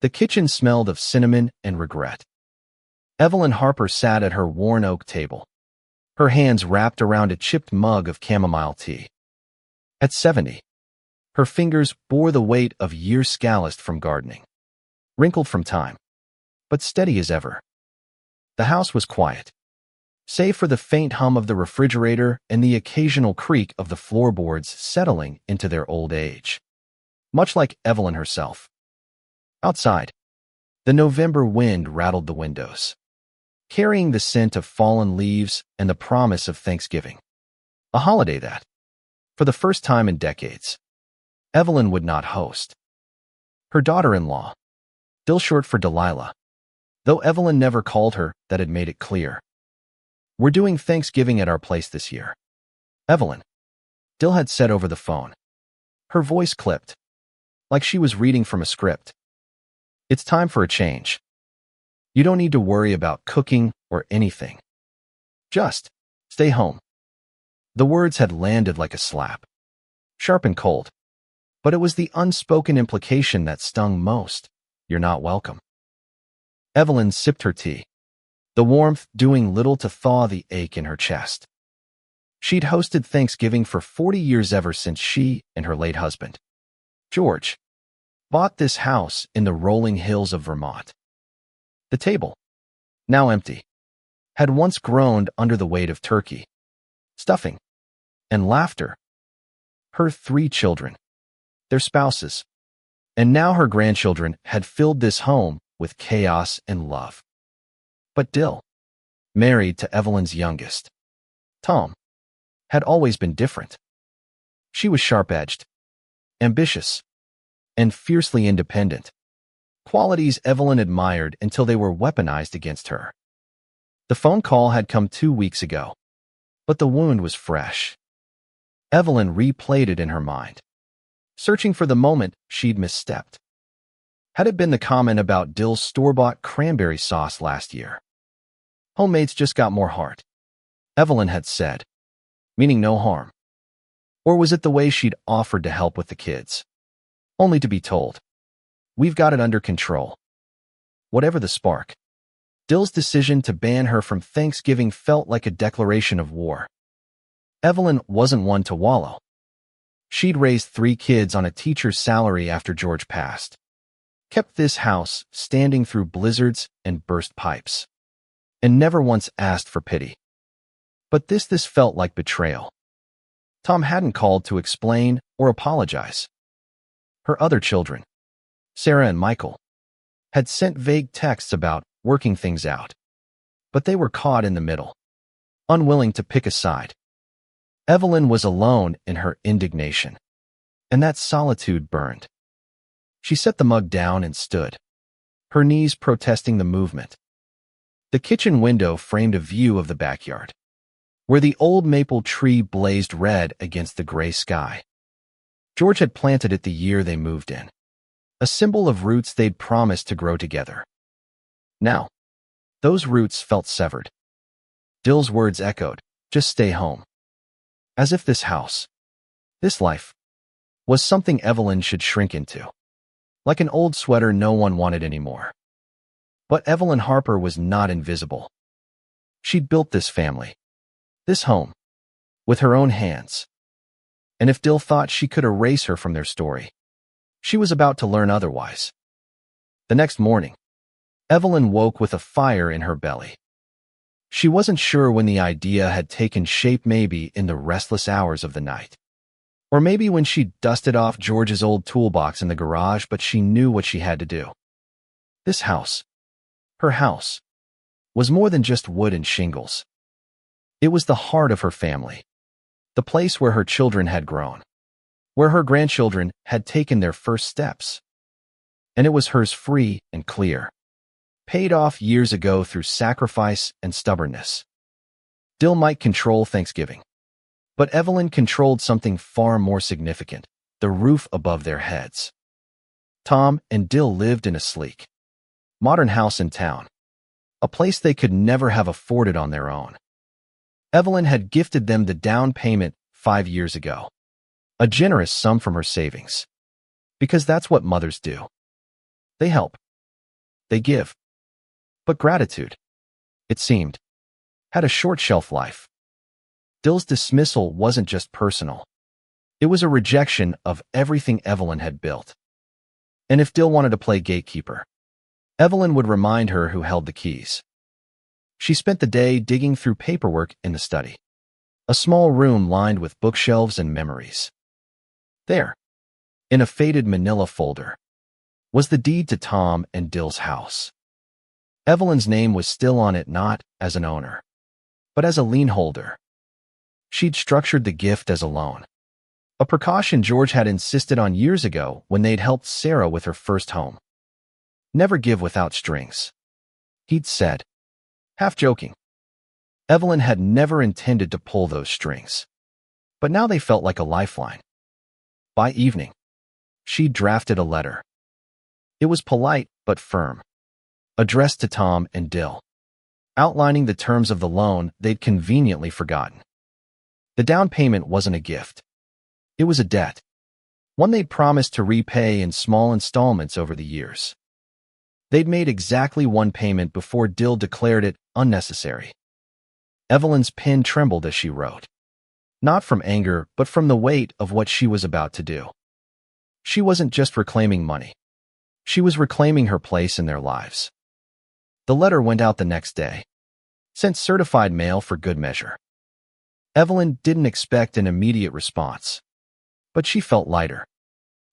The kitchen smelled of cinnamon and regret. Evelyn Harper sat at her worn oak table, her hands wrapped around a chipped mug of chamomile tea. At 70, her fingers bore the weight of years calloused from gardening, wrinkled from time, but steady as ever. The house was quiet, save for the faint hum of the refrigerator and the occasional creak of the floorboards settling into their old age. Much like Evelyn herself. Outside, the November wind rattled the windows, carrying the scent of fallen leaves and the promise of Thanksgiving. A holiday that, for the first time in decades, Evelyn would not host. Her daughter-in-law, Dill short for Delilah, though Evelyn never called her that, had made it clear. "We're doing Thanksgiving at our place this year, Evelyn," Dill had said over the phone. Her voice clipped, like she was reading from a script. "It's time for a change. You don't need to worry about cooking or anything. Just stay home." The words had landed like a slap, sharp and cold, but it was the unspoken implication that stung most. "You're not welcome." Evelyn sipped her tea, the warmth doing little to thaw the ache in her chest. She'd hosted Thanksgiving for 40 years ever since she and her late husband, George, bought this house in the rolling hills of Vermont. The table, now empty, had once groaned under the weight of turkey, stuffing, and laughter. Her 3 children, their spouses, and now her grandchildren had filled this home with chaos and love. But Dill, married to Evelyn's youngest, Tom, had always been different. She was sharp-edged, ambitious, and fiercely independent, qualities Evelyn admired until they were weaponized against her. The phone call had come 2 weeks ago, but the wound was fresh. Evelyn replayed it in her mind, searching for the moment she'd misstepped. Had it been the comment about Dill's store-bought cranberry sauce last year? "Homemade's just got more heart," Evelyn had said, meaning no harm. Or was it the way she'd offered to help with the kids, only to be told, "We've got it under control"? Whatever the spark, Dill's decision to ban her from Thanksgiving felt like a declaration of war. Evelyn wasn't one to wallow. She'd raised 3 kids on a teacher's salary after George passed, kept this house standing through blizzards and burst pipes, and never once asked for pity. But this felt like betrayal. Tom hadn't called to explain or apologize. Her other children, Sarah and Michael, had sent vague texts about working things out, but they were caught in the middle, unwilling to pick a side. Evelyn was alone in her indignation, and that solitude burned. She set the mug down and stood, her knees protesting the movement. The kitchen window framed a view of the backyard, where the old maple tree blazed red against the gray sky. George had planted it the year they moved in, a symbol of roots they'd promised to grow together. Now, those roots felt severed. Dill's words echoed, "Just stay home." As if this house, this life, was something Evelyn should shrink into, like an old sweater no one wanted anymore. But Evelyn Harper was not invisible. She'd built this family, this home, with her own hands. And if Dill thought she could erase her from their story, she was about to learn otherwise. The next morning, Evelyn woke with a fire in her belly. She wasn't sure when the idea had taken shape, maybe in the restless hours of the night, or maybe when she dusted off George's old toolbox in the garage, but she knew what she had to do. This house, her house, was more than just wood and shingles. It was the heart of her family, the place where her children had grown, where her grandchildren had taken their first steps. And it was hers, free and clear, paid off years ago through sacrifice and stubbornness. Dill might control Thanksgiving, but Evelyn controlled something far more significant: the roof above their heads. Tom and Dill lived in a sleek, modern house in town, a place they could never have afforded on their own. Evelyn had gifted them the down payment 5 years ago, a generous sum from her savings, because that's what mothers do. They help, they give. But gratitude, it seemed, had a short shelf life. Dill's dismissal wasn't just personal. It was a rejection of everything Evelyn had built. And if Dill wanted to play gatekeeper, Evelyn would remind her who held the keys. She spent the day digging through paperwork in the study, a small room lined with bookshelves and memories. There, in a faded manila folder, was the deed to Tom and Dill's house. Evelyn's name was still on it, not as an owner, but as a lien holder. She'd structured the gift as a loan, a precaution George had insisted on years ago when they'd helped Sarah with her first home. Never give without strings, he'd said, half joking. Evelyn had never intended to pull those strings, but now they felt like a lifeline. By evening, she'd drafted a letter. It was polite but firm, addressed to Tom and Dill, outlining the terms of the loan they'd conveniently forgotten. The down payment wasn't a gift. It was a debt, one they'd promised to repay in small installments over the years. They'd made exactly one payment before Dill declared it unnecessary. Evelyn's pen trembled as she wrote, not from anger, but from the weight of what she was about to do. She wasn't just reclaiming money. She was reclaiming her place in their lives. The letter went out the next day, sent certified mail for good measure. Evelyn didn't expect an immediate response, but she felt lighter,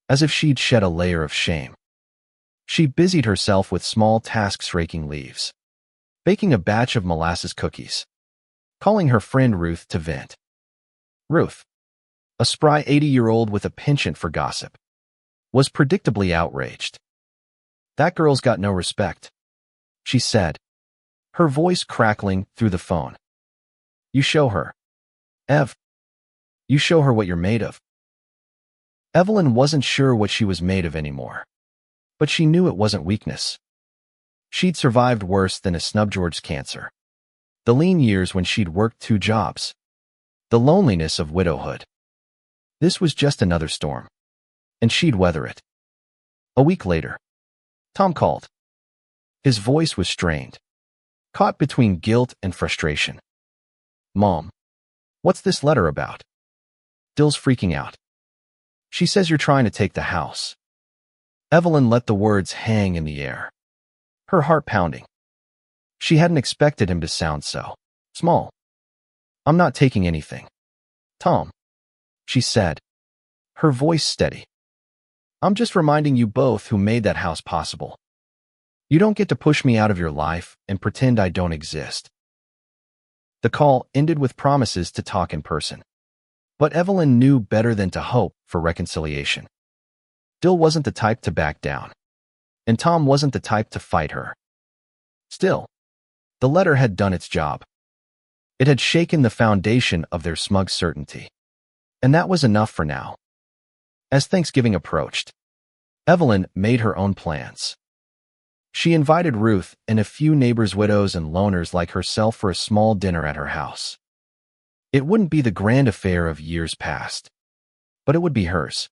as if she'd shed a layer of shame. She busied herself with small tasks, raking leaves, baking a batch of molasses cookies, calling her friend Ruth to vent. Ruth, a spry 80-year-old with a penchant for gossip, was predictably outraged. "That girl's got no respect," she said, her voice crackling through the phone. "You show her, Ev. You show her what you're made of." Evelyn wasn't sure what she was made of anymore, but she knew it wasn't weakness. She'd survived worse than a snub George's cancer, the lean years when she'd worked 2 jobs, the loneliness of widowhood. This was just another storm, and she'd weather it. A week later, Tom called. His voice was strained, caught between guilt and frustration. "Mom, what's this letter about?" "Dill's freaking out. She says you're trying to take the house." Evelyn let the words hang in the air, her heart pounding. She hadn't expected him to sound so small. "I'm not taking anything, Tom," she said, her voice steady. "I'm just reminding you both who made that house possible. You don't get to push me out of your life and pretend I don't exist." The call ended with promises to talk in person, but Evelyn knew better than to hope for reconciliation. Dill wasn't the type to back down, and Tom wasn't the type to fight her. Still, the letter had done its job. It had shaken the foundation of their smug certainty, and that was enough for now. As Thanksgiving approached, Evelyn made her own plans. She invited Ruth and a few neighbors' widows and loners like herself for a small dinner at her house. It wouldn't be the grand affair of years past, but it would be hers.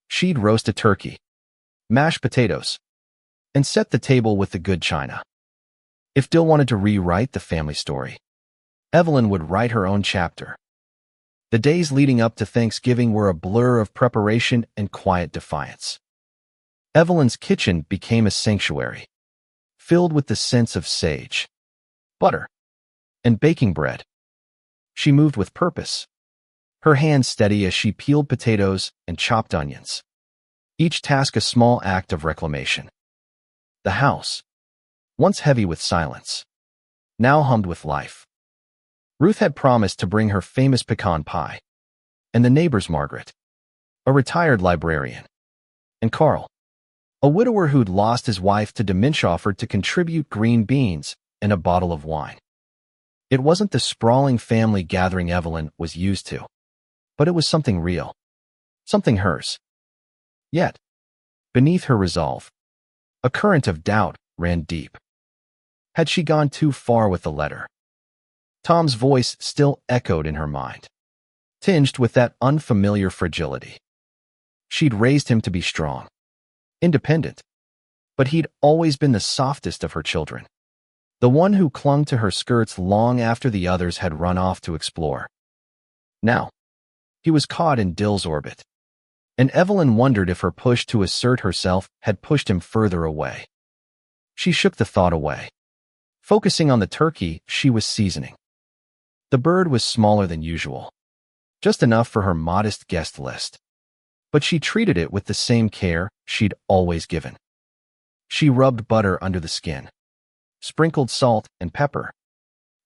She'd roast a turkey, mash potatoes, and set the table with the good china. If Dill wanted to rewrite the family story, Evelyn would write her own chapter. The days leading up to Thanksgiving were a blur of preparation and quiet defiance. Evelyn's kitchen became a sanctuary, filled with the scents of sage, butter, and baking bread. She moved with purpose, her hands steady as she peeled potatoes and chopped onions, each task a small act of reclamation. The house, once heavy with silence, now hummed with life. Ruth had promised to bring her famous pecan pie, and the neighbor's Margaret, a retired librarian, and Carl, a widower who'd lost his wife to dementia, offered to contribute green beans and a bottle of wine. It wasn't the sprawling family gathering Evelyn was used to, but it was something real, something hers. Yet, beneath her resolve, a current of doubt ran deep. Had she gone too far with the letter? Tom's voice still echoed in her mind, tinged with that unfamiliar fragility. She'd raised him to be strong, independent, but he'd always been the softest of her children, the one who clung to her skirts long after the others had run off to explore. Now, he was caught in Dill's orbit, and Evelyn wondered if her push to assert herself had pushed him further away. She shook the thought away, focusing on the turkey she was seasoning. The bird was smaller than usual, just enough for her modest guest list, but she treated it with the same care she'd always given. She rubbed butter under the skin, sprinkled salt and pepper,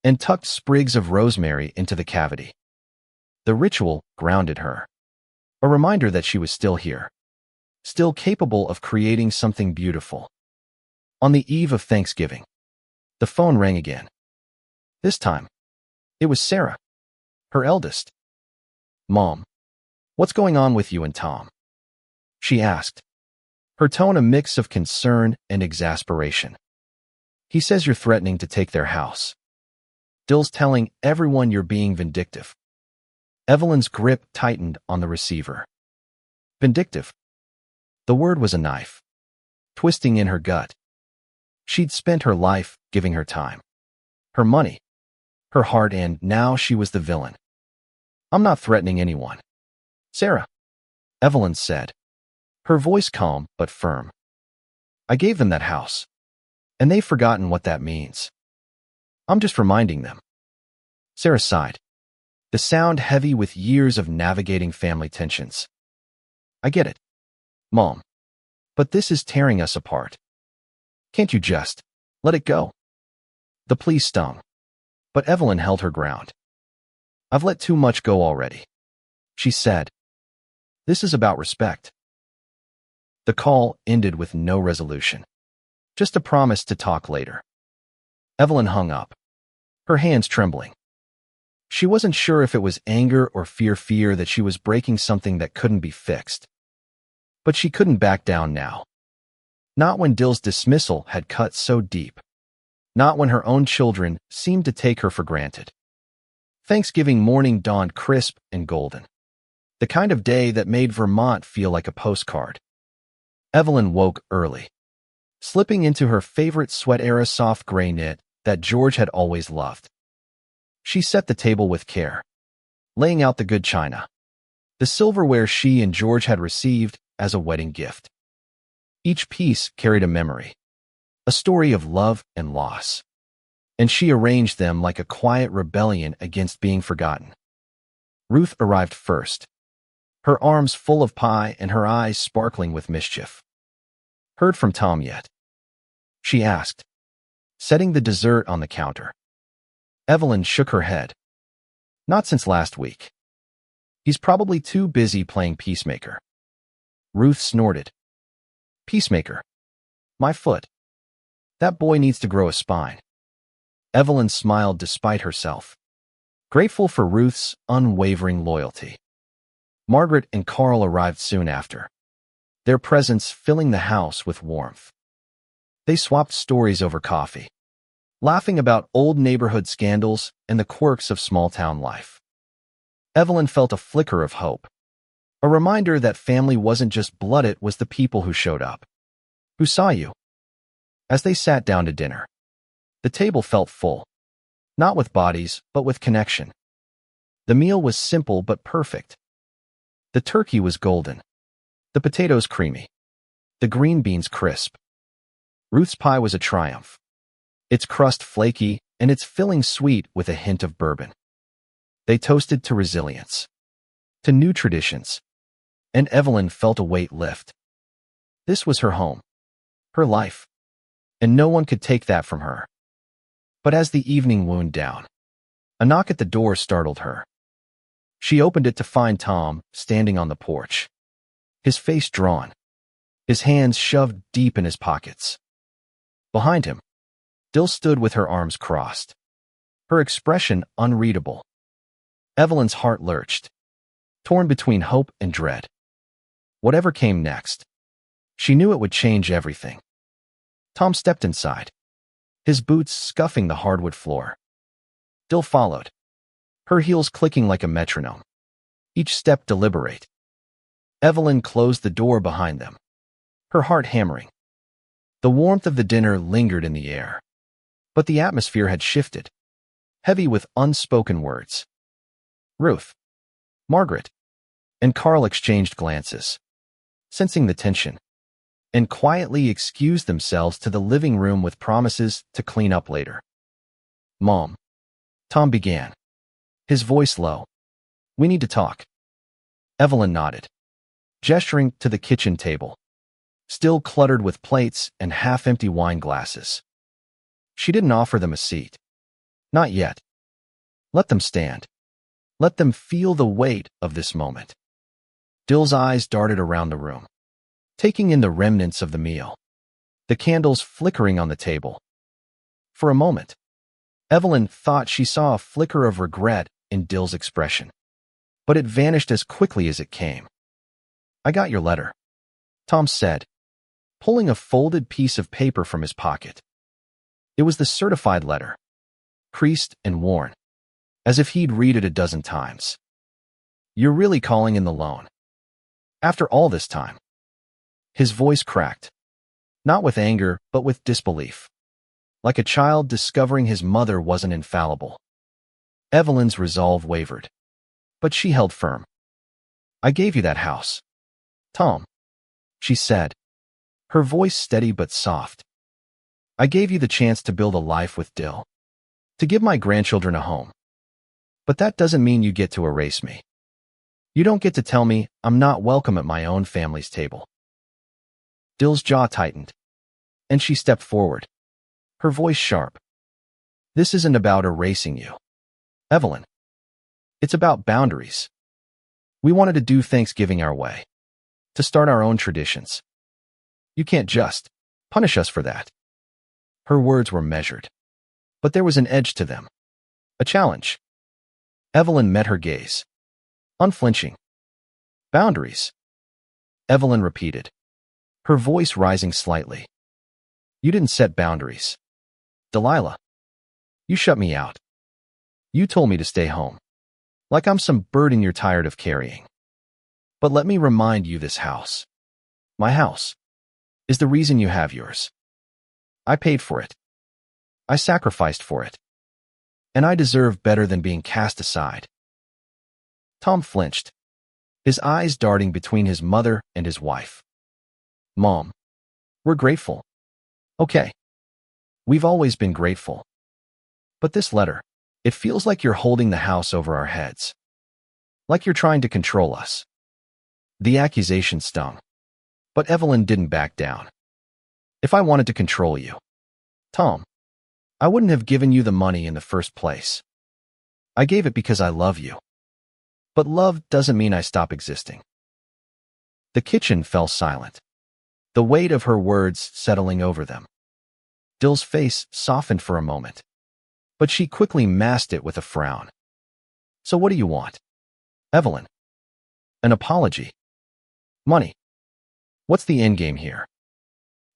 and tucked sprigs of rosemary into the cavity. The ritual grounded her, a reminder that she was still here, still capable of creating something beautiful. On the eve of Thanksgiving, the phone rang again. This time, it was Sarah, her eldest. "Mom, what's going on with you and Tom?" she asked, her tone a mix of concern and exasperation. "He says you're threatening to take their house. Dill's telling everyone you're being vindictive." Evelyn's grip tightened on the receiver. Vindictive. The word was a knife, twisting in her gut. She'd spent her life giving her time, her money, her heart, and now she was the villain. "I'm not threatening anyone, Sarah," Evelyn said, her voice calm but firm. "I gave them that house, and they've forgotten what that means. I'm just reminding them." Sarah sighed, the sound heavy with years of navigating family tensions. "I get it, Mom, but this is tearing us apart. Can't you just let it go?" The plea stung, but Evelyn held her ground. "I've let too much go already," she said. "This is about respect." The call ended with no resolution, just a promise to talk later. Evelyn hung up, her hands trembling. She wasn't sure if it was anger or fear that she was breaking something that couldn't be fixed. But she couldn't back down now. Not when Dill's dismissal had cut so deep. Not when her own children seemed to take her for granted. Thanksgiving morning dawned crisp and golden, the kind of day that made Vermont feel like a postcard. Evelyn woke early, slipping into her favorite sweat-era soft gray knit that George had always loved. She set the table with care, laying out the good china, the silverware she and George had received as a wedding gift. Each piece carried a memory, a story of love and loss, and she arranged them like a quiet rebellion against being forgotten. Ruth arrived first, her arms full of pie and her eyes sparkling with mischief. "Heard from Tom yet?" she asked, setting the dessert on the counter. Evelyn shook her head. "Not since last week. He's probably too busy playing peacemaker." Ruth snorted. "Peacemaker? My foot. That boy needs to grow a spine." Evelyn smiled despite herself, grateful for Ruth's unwavering loyalty. Margaret and Carl arrived soon after, their presence filling the house with warmth. They swapped stories over coffee, laughing about old neighborhood scandals and the quirks of small-town life. Evelyn felt a flicker of hope, a reminder that family wasn't just blood, it was the people who showed up, who saw you. As they sat down to dinner, the table felt full, not with bodies, but with connection. The meal was simple but perfect. The turkey was golden, the potatoes creamy, the green beans crisp. Ruth's pie was a triumph, its crust flaky and its filling sweet with a hint of bourbon. They toasted to resilience, to new traditions, and Evelyn felt a weight lift. This was her home, her life, and no one could take that from her. But as the evening wound down, a knock at the door startled her. She opened it to find Tom standing on the porch, his face drawn, his hands shoved deep in his pockets. Behind him, Dill stood with her arms crossed, her expression unreadable. Evelyn's heart lurched, torn between hope and dread. Whatever came next, she knew it would change everything. Tom stepped inside, his boots scuffing the hardwood floor. Dill followed, her heels clicking like a metronome, each step deliberate. Evelyn closed the door behind them, her heart hammering. The warmth of the dinner lingered in the air. But the atmosphere had shifted, heavy with unspoken words. Ruth, Margaret, and Carl exchanged glances, sensing the tension, and quietly excused themselves to the living room with promises to clean up later. Mom, Tom began, his voice low. We need to talk. Evelyn nodded, gesturing to the kitchen table, still cluttered with plates and half-empty wine glasses. She didn't offer them a seat. Not yet. Let them stand. Let them feel the weight of this moment. Dill's eyes darted around the room, taking in the remnants of the meal, the candles flickering on the table. For a moment, Evelyn thought she saw a flicker of regret in Dill's expression, but it vanished as quickly as it came. I got your letter, Tom said, pulling a folded piece of paper from his pocket. It was the certified letter, creased and worn, as if he'd read it a dozen times. You're really calling in the loan. After all this time. His voice cracked, not with anger, but with disbelief, like a child discovering his mother wasn't infallible. Evelyn's resolve wavered, but she held firm. I gave you that house, Tom, she said, her voice steady but soft. I gave you the chance to build a life with Dill, to give my grandchildren a home. But that doesn't mean you get to erase me. You don't get to tell me I'm not welcome at my own family's table. Dill's jaw tightened, and she stepped forward, her voice sharp. This isn't about erasing you, Evelyn. It's about boundaries. We wanted to do Thanksgiving our way, to start our own traditions. You can't just punish us for that. Her words were measured, but there was an edge to them, a challenge. Evelyn met her gaze, unflinching. Boundaries, Evelyn repeated, her voice rising slightly. You didn't set boundaries, Delilah. You shut me out. You told me to stay home, like I'm some burden you're tired of carrying. But let me remind you, this house, my house, is the reason you have yours. I paid for it. I sacrificed for it. And I deserve better than being cast aside. Tom flinched, his eyes darting between his mother and his wife. Mom, we're grateful. Okay. We've always been grateful. But this letter, it feels like you're holding the house over our heads. Like you're trying to control us. The accusation stung. But Evelyn didn't back down. If I wanted to control you, Tom, I wouldn't have given you the money in the first place. I gave it because I love you. But love doesn't mean I stop existing. The kitchen fell silent, the weight of her words settling over them. Dill's face softened for a moment, but she quickly masked it with a frown. So what do you want, Evelyn? An apology? Money? What's the endgame here?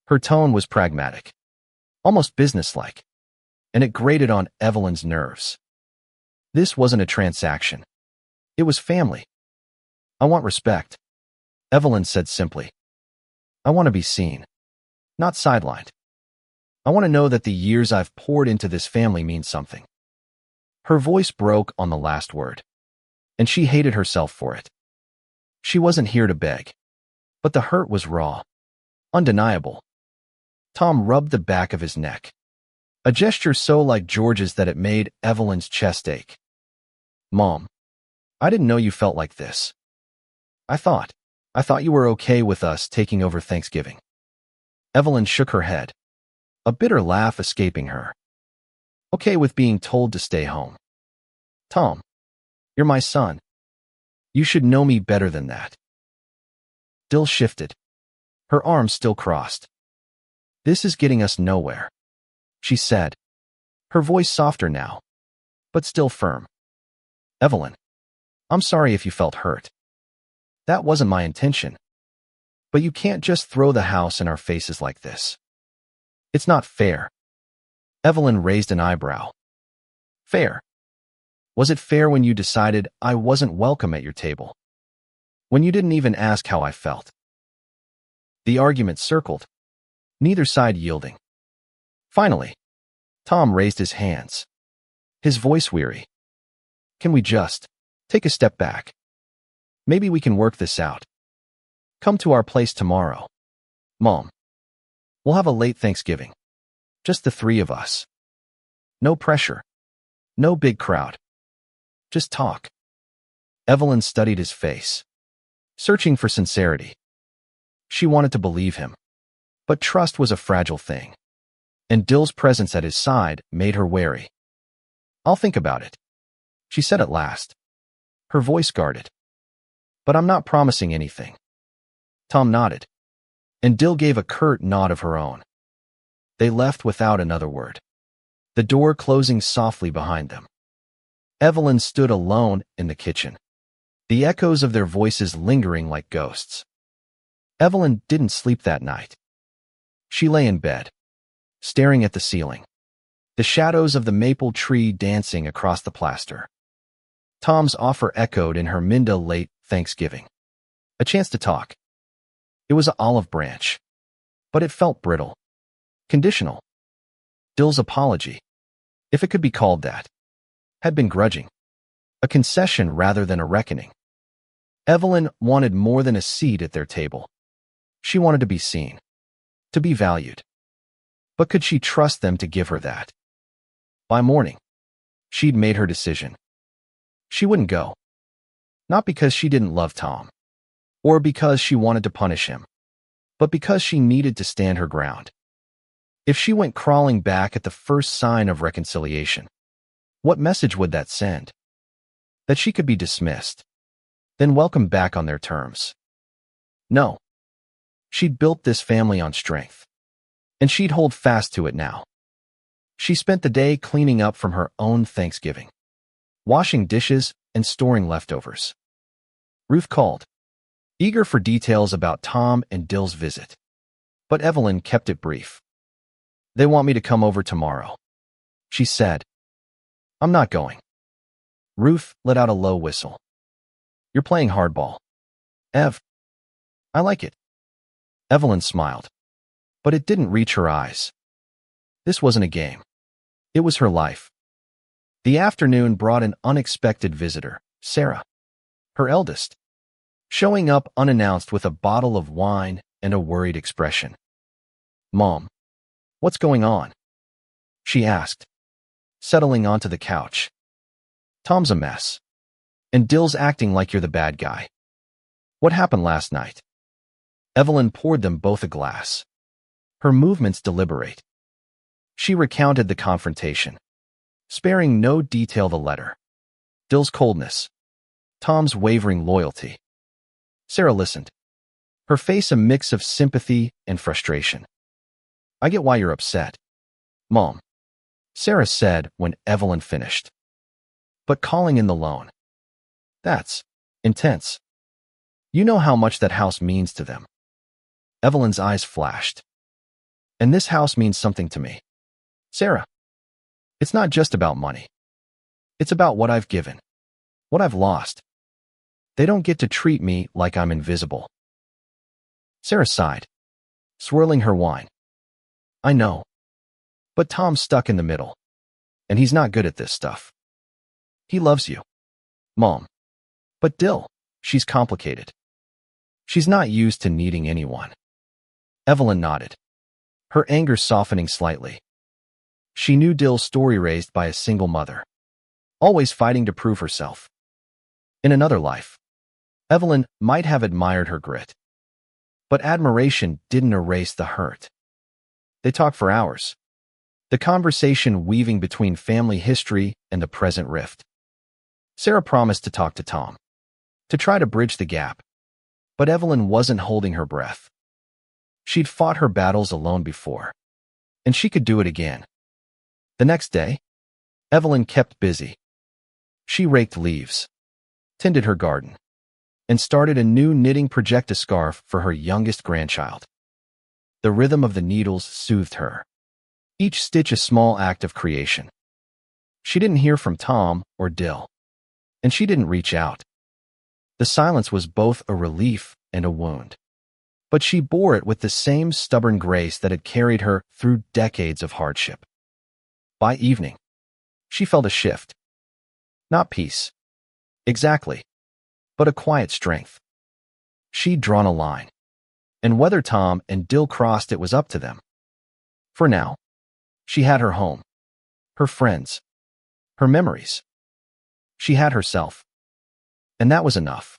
Her tone was pragmatic, almost businesslike, and it grated on Evelyn's nerves. This wasn't a transaction. It was family. I want respect, Evelyn said simply. I want to be seen, not sidelined. I want to know that the years I've poured into this family mean something. Her voice broke on the last word, and she hated herself for it. She wasn't here to beg, but the hurt was raw, undeniable. Tom rubbed the back of his neck, a gesture so like George's that it made Evelyn's chest ache. Mom, I didn't know you felt like this. I thought you were okay with us taking over Thanksgiving. Evelyn shook her head, a bitter laugh escaping her. Okay with being told to stay home. Tom, you're my son. You should know me better than that. Dill shifted, her arms still crossed. This is getting us nowhere, she said, her voice softer now, but still firm. Evelyn, I'm sorry if you felt hurt. That wasn't my intention. But you can't just throw the house in our faces like this. It's not fair. Evelyn raised an eyebrow. Fair? Was it fair when you decided I wasn't welcome at your table? When you didn't even ask how I felt? The argument circled, neither side yielding. Finally, Tom raised his hands, his voice weary. Can we just take a step back? Maybe we can work this out. Come to our place tomorrow. Mom. We'll have a late Thanksgiving. Just the three of us. No pressure. No big crowd. Just talk. Evelyn studied his face, searching for sincerity. She wanted to believe him, but trust was a fragile thing, and Dill's presence at his side made her wary. I'll think about it, she said at last, her voice guarded. But I'm not promising anything. Tom nodded, and Dill gave a curt nod of her own. They left without another word, the door closing softly behind them. Evelyn stood alone in the kitchen, the echoes of their voices lingering like ghosts. Evelyn didn't sleep that night. She lay in bed, staring at the ceiling, the shadows of the maple tree dancing across the plaster. Tom's offer echoed in her Minda late Thanksgiving. A chance to talk. It was an olive branch, but it felt brittle, conditional. Dill's apology, if it could be called that, had been grudging, a concession rather than a reckoning. Evelyn wanted more than a seat at their table. She wanted to be seen, to be valued. But could she trust them to give her that? By morning, she'd made her decision. She wouldn't go. Not because she didn't love Tom, or because she wanted to punish him, but because she needed to stand her ground. If she went crawling back at the first sign of reconciliation, what message would that send? That she could be dismissed, then welcomed back on their terms. No. She'd built this family on strength, and she'd hold fast to it now. She spent the day cleaning up from her own Thanksgiving, washing dishes and storing leftovers. Ruth called, eager for details about Tom and Dill's visit, but Evelyn kept it brief. They want me to come over tomorrow, she said. I'm not going. Ruth let out a low whistle. You're playing hardball. Ev. I like it. Evelyn smiled, but it didn't reach her eyes. This wasn't a game. It was her life. The afternoon brought an unexpected visitor, Sarah, her eldest, showing up unannounced with a bottle of wine and a worried expression. Mom, what's going on? She asked, settling onto the couch. Tom's a mess, and Dill's acting like you're the bad guy. What happened last night? Evelyn poured them both a glass, her movements deliberate. She recounted the confrontation, sparing no detail. The letter, Dill's coldness, Tom's wavering loyalty. Sarah listened, her face a mix of sympathy and frustration. I get why you're upset, Mom, Sarah said when Evelyn finished. But calling in the loan, that's intense. You know how much that house means to them. Evelyn's eyes flashed. And this house means something to me. Sarah, it's not just about money. It's about what I've given, what I've lost. They don't get to treat me like I'm invisible. Sarah sighed, swirling her wine. I know. But Tom's stuck in the middle, and he's not good at this stuff. He loves you, Mom. But Dill, she's complicated. She's not used to needing anyone. Evelyn nodded, her anger softening slightly. She knew Dill's story raised by a single mother, always fighting to prove herself. In another life, Evelyn might have admired her grit. But admiration didn't erase the hurt. They talked for hours, the conversation weaving between family history and the present rift. Sarah promised to talk to Tom, to try to bridge the gap. But Evelyn wasn't holding her breath. She'd fought her battles alone before, and she could do it again. The next day, Evelyn kept busy. She raked leaves, tended her garden, and started a new knitting project, a scarf for her youngest grandchild. The rhythm of the needles soothed her, each stitch a small act of creation. She didn't hear from Tom or Dill, and she didn't reach out. The silence was both a relief and a wound. but she bore it with the same stubborn grace that had carried her through decades of hardship. By evening, she felt a shift. Not peace. Exactly. But a quiet strength. She'd drawn a line. And whether Tom and Dill crossed it was up to them. For now, she had her home, her friends, her memories. She had herself. And that was enough.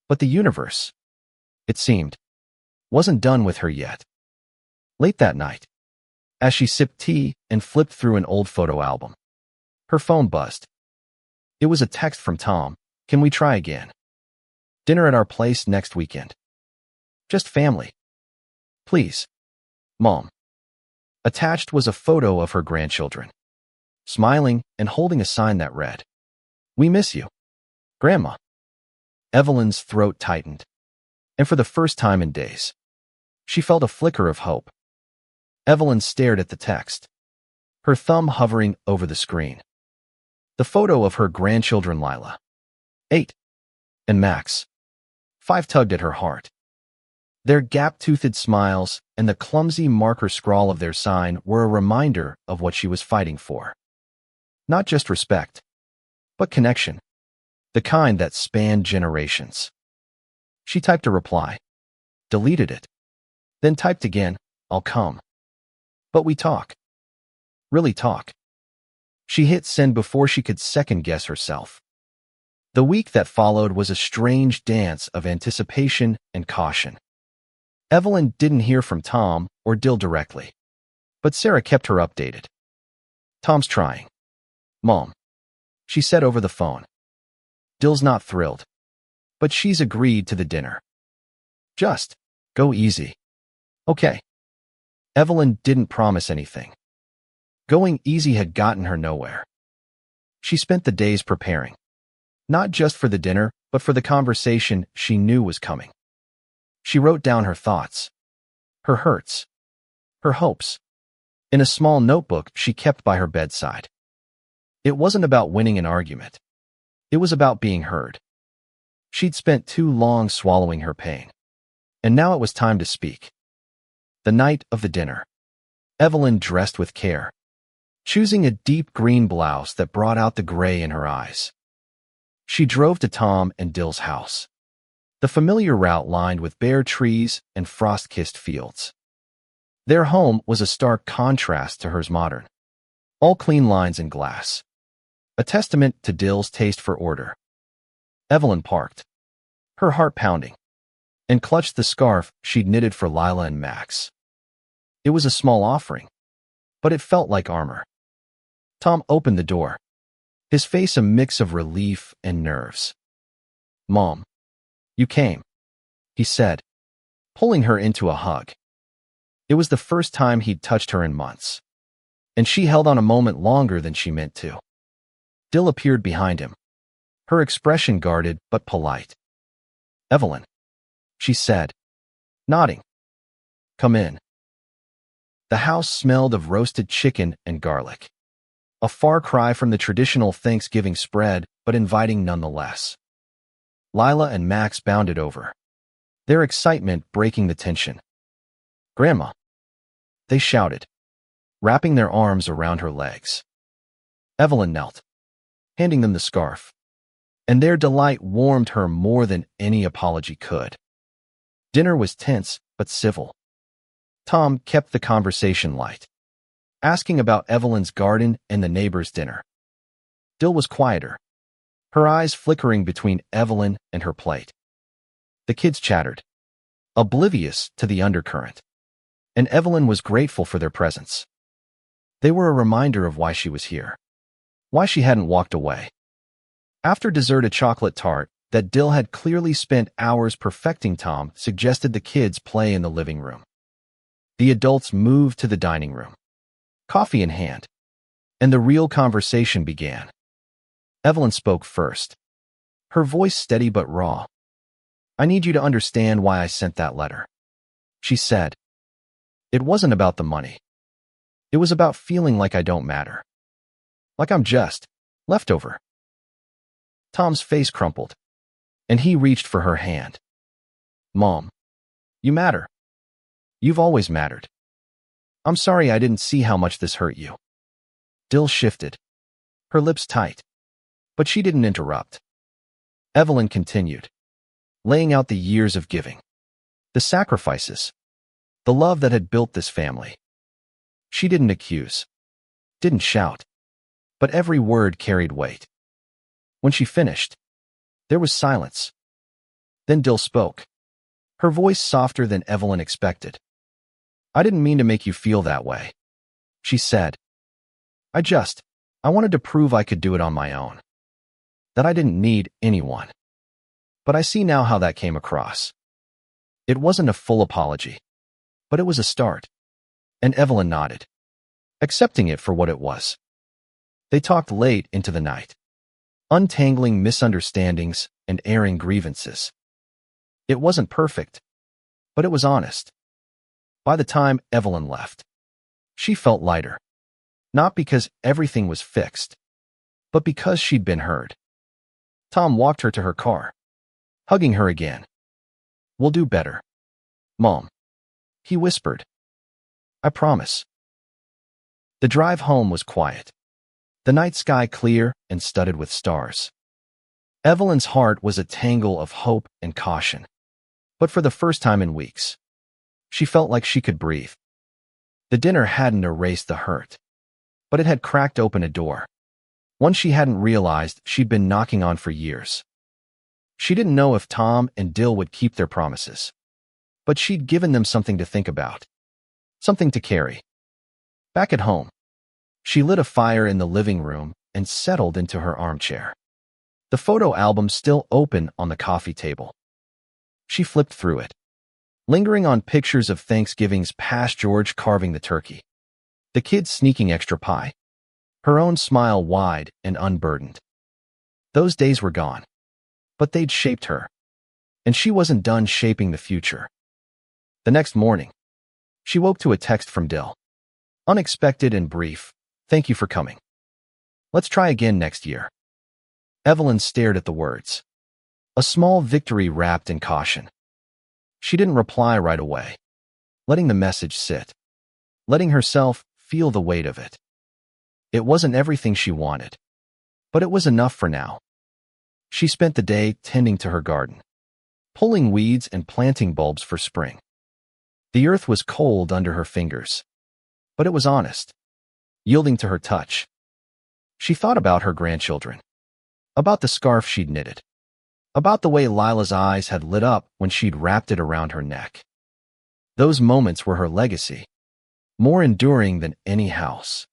But the universe, it seemed, wasn't done with her yet. Late that night, as she sipped tea and flipped through an old photo album, her phone buzzed. It was a text from Tom. Can we try again? Dinner at our place next weekend. Just family. Please. Mom. Attached was a photo of her grandchildren, smiling and holding a sign that read, "We miss you, Grandma." Evelyn's throat tightened, and for the first time in days, she felt a flicker of hope. Evelyn stared at the text, her thumb hovering over the screen. The photo of her grandchildren Lila, 8, and Max, 5, tugged at her heart. Their gap-toothed smiles and the clumsy marker scrawl of their sign were a reminder of what she was fighting for. Not just respect, but connection, the kind that spanned generations. She typed a reply, deleted it, then typed again, "I'll come. But we talk. Really talk." She hit send before she could second-guess herself. The week that followed was a strange dance of anticipation and caution. Evelyn didn't hear from Tom or Dill directly, but Sarah kept her updated. "Tom's trying. Mom," she said over the phone. "Dill's not thrilled, but she's agreed to the dinner. Just go easy. Okay." Evelyn didn't promise anything. Going easy had gotten her nowhere. She spent the days preparing, not just for the dinner, but for the conversation she knew was coming. She wrote down her thoughts, her hurts, her hopes, in a small notebook she kept by her bedside. It wasn't about winning an argument. It was about being heard. She'd spent too long swallowing her pain, and now it was time to speak. The night of the dinner, Evelyn dressed with care, choosing a deep green blouse that brought out the gray in her eyes. She drove to Tom and Dill's house, the familiar route lined with bare trees and frost-kissed fields. Their home was a stark contrast to hers modern, all clean lines and glass, a testament to Dill's taste for order. Evelyn parked, her heart pounding, and clutched the scarf she'd knitted for Lila and Max. It was a small offering, but it felt like armor. Tom opened the door, his face a mix of relief and nerves. "Mom, you came," he said, pulling her into a hug. It was the first time he'd touched her in months, and she held on a moment longer than she meant to. Dill appeared behind him, her expression guarded but polite. "Evelyn," she said, nodding. "Come in." The house smelled of roasted chicken and garlic, a far cry from the traditional Thanksgiving spread, but inviting nonetheless. Lila and Max bounded over, their excitement breaking the tension. "Grandma," they shouted, wrapping their arms around her legs. Evelyn knelt, handing them the scarf, and their delight warmed her more than any apology could. Dinner was tense but civil. Tom kept the conversation light, asking about Evelyn's garden and the neighbor's dinner. Dill was quieter, her eyes flickering between Evelyn and her plate. The kids chattered, oblivious to the undercurrent, and Evelyn was grateful for their presence. They were a reminder of why she was here, why she hadn't walked away. After dessert, a chocolate tart that Dill had clearly spent hours perfecting, Tom suggested the kids play in the living room. The adults moved to the dining room, coffee in hand, and the real conversation began. Evelyn spoke first, her voice steady but raw. "I need you to understand why I sent that letter," she said. "It wasn't about the money. It was about feeling like I don't matter. Like I'm just leftover." Tom's face crumpled, and he reached for her hand. "Mom, You matter. You've always mattered. I'm sorry I didn't see how much this hurt you. Dill shifted, her lips tight. But she didn't interrupt. Evelyn continued, laying out the years of giving, the sacrifices, the love that had built this family. She didn't accuse, didn't shout, but every word carried weight. When she finished, there was silence. Then Dill spoke, her voice softer than Evelyn expected. I didn't mean to make you feel that way, she said. I wanted to prove I could do it on my own, that I didn't need anyone. But I see now how that came across. It wasn't a full apology, but it was a start. And Evelyn nodded, accepting it for what it was. They talked late into the night, untangling misunderstandings and airing grievances. It wasn't perfect, but it was honest. By the time Evelyn left, she felt lighter, not because everything was fixed, but because she'd been heard. Tom walked her to her car, hugging her again. We'll do better, Mom, he whispered. I promise. The drive home was quiet, the night sky clear and studded with stars. Evelyn's heart was a tangle of hope and caution, but for the first time in weeks, she felt like she could breathe. The dinner hadn't erased the hurt, but it had cracked open a door, one she hadn't realized she'd been knocking on for years. She didn't know if Tom and Dill would keep their promises, but she'd given them something to think about, something to carry. Back at home, she lit a fire in the living room and settled into her armchair. The photo album still open on the coffee table. She flipped through it, lingering on pictures of Thanksgivings past, George carving the turkey, the kids sneaking extra pie, her own smile wide and unburdened. Those days were gone, but they'd shaped her, and she wasn't done shaping the future. The next morning, she woke to a text from Dill. Unexpected and brief, thank you for coming. Let's try again next year. Evelyn stared at the words, a small victory wrapped in caution. She didn't reply right away, letting the message sit, letting herself feel the weight of it. It wasn't everything she wanted, but it was enough for now. She spent the day tending to her garden, pulling weeds and planting bulbs for spring. The earth was cold under her fingers, but it was honest, yielding to her touch. She thought about her grandchildren, about the scarf she'd knitted, about the way Lila's eyes had lit up when she'd wrapped it around her neck. Those moments were her legacy, more enduring than any house,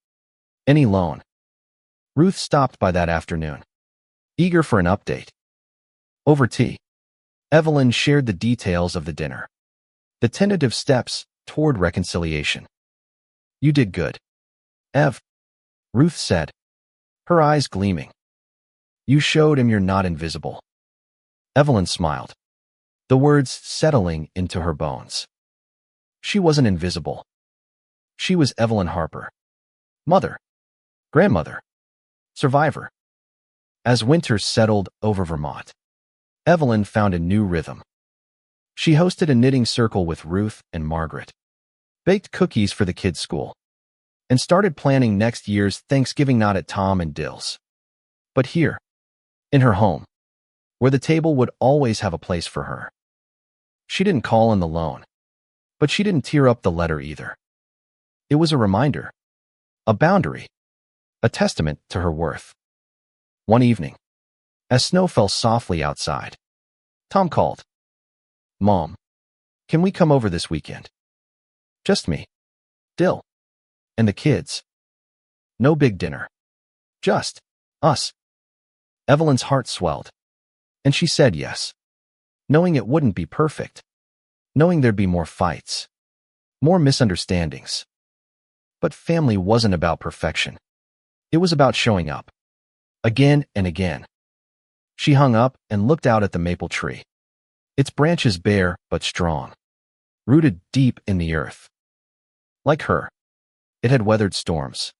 any loan. Ruth stopped by that afternoon, eager for an update. Over tea, Evelyn shared the details of the dinner, the tentative steps toward reconciliation. You did good, Ev, Ruth said, her eyes gleaming. You showed him you're not invisible. Evelyn smiled, the words settling into her bones. She wasn't invisible. She was Evelyn Harper, mother, grandmother, survivor. As winter settled over Vermont, Evelyn found a new rhythm. She hosted a knitting circle with Ruth and Margaret, baked cookies for the kids' school, and started planning next year's Thanksgiving not at Tom and Dill's, but here, in her home, where the table would always have a place for her. She didn't call in the loan, but she didn't tear up the letter either. It was a reminder, a boundary, a testament to her worth. One evening, as snow fell softly outside, Tom called. Mom, can we come over this weekend? Just me, Dill, and the kids. No big dinner. Just us. Evelyn's heart swelled, and she said yes, knowing it wouldn't be perfect, knowing there'd be more fights, more misunderstandings. But family wasn't about perfection. It was about showing up, again and again. She hung up and looked out at the maple tree, its branches bare but strong, rooted deep in the earth. Like her, it had weathered storms.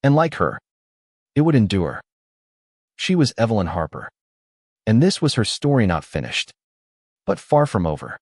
And like her, it would endure. She was Evelyn Harper, and this was her story not finished, but far from over.